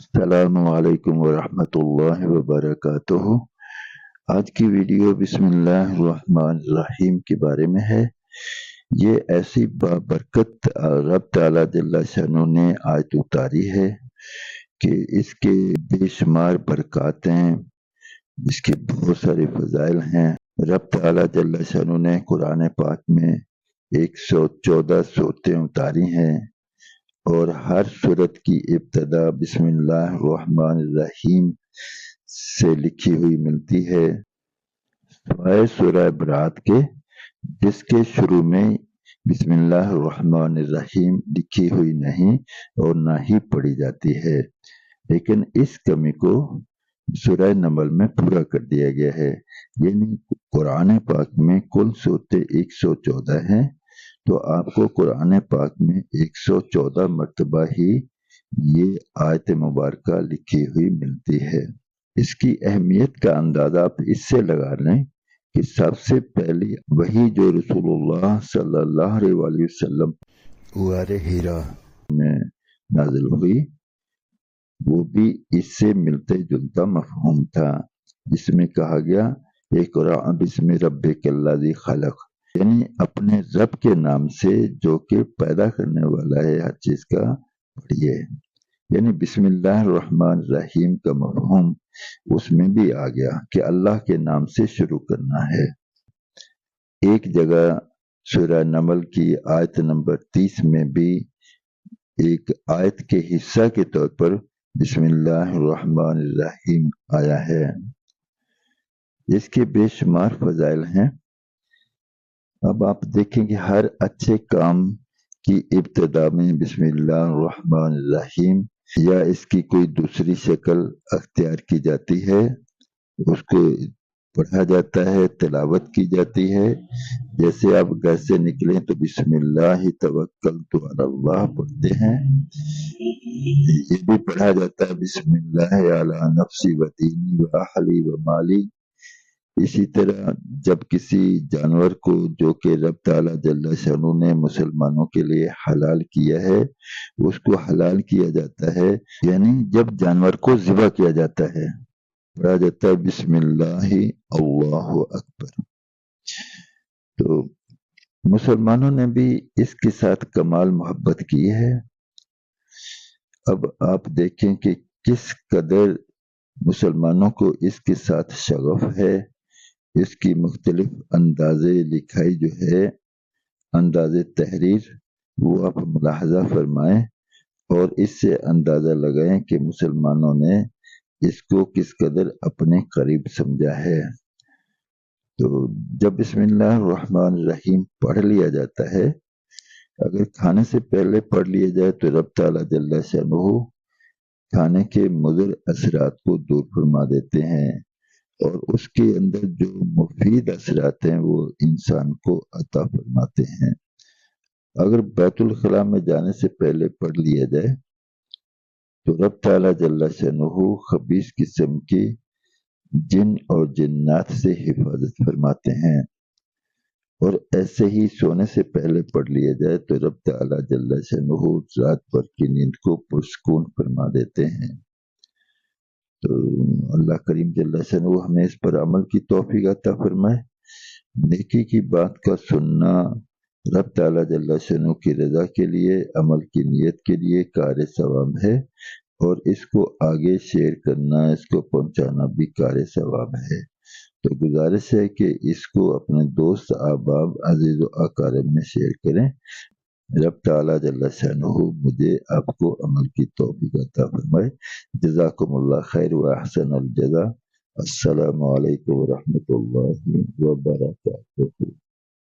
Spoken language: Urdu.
السلام علیکم ورحمۃ اللہ وبرکاتہ۔ آج کی ویڈیو بسم اللہ الرحمن الرحیم کے بارے میں ہے۔ یہ ایسی بابرکت رب تعالیٰ جل شانہ نے آیت اتاری ہے کہ اس کے بے شمار برکات ہیں، اس کے بہت سارے فضائل ہیں۔ رب تعالیٰ جل شانہ نے قرآن پاک میں 114 صورتیں اتاری ہیں، اور ہر صورت کی ابتدا بسم اللہ الرحمن الرحیم سے لکھی ہوئی ملتی ہے، سوائے سورہ برات کے، جس کے شروع میں بسم اللہ الرحمن الرحیم لکھی ہوئی نہیں اور نہ ہی پڑھی جاتی ہے، لیکن اس کمی کو سورہ نمل میں پورا کر دیا گیا ہے۔ یعنی قرآن پاک میں کل صورتیں 114 ہیں، تو آپ کو قرآن پاک میں 114 مرتبہ ہی یہ آیت مبارکہ لکھی ہوئی ملتی ہے۔ اس کی اہمیت کا اندازہ آپ اس سے لگا لیں کہ سب سے پہلی وحی جو رسول اللہ صلی اللہ علیہ وآلہ وسلم غار حرا میں نازل ہوئی، وہ بھی اس سے ملتے جلتا مفہوم تھا، جس میں کہا گیا اقرأ بسم ربک الذی خلق، یعنی اپنے رب کے نام سے جو کہ پیدا کرنے والا ہے ہر چیز کا، پڑھیے۔ یعنی بسم اللہ الرحمن الرحیم کا مفہوم اس میں بھی آ گیا کہ اللہ کے نام سے شروع کرنا ہے۔ ایک جگہ سورہ نمل کی آیت نمبر 30 میں بھی ایک آیت کے حصہ کے طور پر بسم اللہ الرحمن الرحیم آیا ہے۔ اس کے بے شمار فضائل ہیں۔ اب آپ دیکھیں کہ ہر اچھے کام کی ابتدا میں بسم اللہ الرحمن الرحیم یا اس کی کوئی دوسری شکل اختیار کی جاتی ہے، اس کو پڑھا جاتا ہے، تلاوت کی جاتی ہے۔ جیسے آپ گھر سے نکلیں تو بسم اللہ توکلت علی اللہ پڑھتے ہیں، یہ بھی پڑھا جاتا ہے بسم اللہ علی نفسی و دینی و اہلی و مالی۔ اسی طرح جب کسی جانور کو جو کہ رب تعالیٰ جل شانہ نے مسلمانوں کے لیے حلال کیا ہے، اس کو حلال کیا جاتا ہے، یعنی جب جانور کو ذبح کیا جاتا ہے، پڑھا جاتا ہے بسم اللہ اللہ اکبر۔ تو مسلمانوں نے بھی اس کے ساتھ کمال محبت کی ہے۔ اب آپ دیکھیں کہ کس قدر مسلمانوں کو اس کے ساتھ شغف ہے۔ اس کی مختلف انداز لکھائی جو ہے، انداز تحریر، وہ آپ ملاحظہ فرمائیں اور اس سے اندازہ لگائیں کہ مسلمانوں نے اس کو کس قدر اپنے قریب سمجھا ہے۔ تو جب بسم اللہ الرحمن الرحیم پڑھ لیا جاتا ہے، اگر کھانے سے پہلے پڑھ لیا جائے تو رب تعالیٰ جل شانہ کھانے کے مضر اثرات کو دور فرما دیتے ہیں، اور اس کے اندر جو مفید اثرات ہیں وہ انسان کو عطا فرماتے ہیں۔ اگر بیت الخلاء میں جانے سے پہلے پڑھ لیا جائے تو رب تعالیٰ جل شانہ خبیث قسم کی جن اور جنات سے حفاظت فرماتے ہیں، اور ایسے ہی سونے سے پہلے پڑھ لیا جائے تو رب تعالیٰ جل شانہ رات بھر کی نیند کو پرسکون فرما دیتے ہیں۔ تو اللہ کریم جل شانہ ہمیں اس پر عمل کی توفیق عطا فرمائے۔ نیکی کی بات کا سننا رب تعالیٰ جل شانہ کی رضا کے لیے، عمل کی نیت کے لیے کار ثواب ہے، اور اس کو آگے شیئر کرنا، اس کو پہنچانا بھی کار ثواب ہے۔ تو گزارش ہے کہ اس کو اپنے دوست احباب عزیز و اقارب میں شیئر کریں۔ رب تعالیٰ جل شانہ مجھے آپ کو عمل کی توفیق عطا فرمائے۔ جزاکم اللہ خیر و احسن الجزا۔ السلام علیکم ورحمۃ اللہ وبرکاتہ۔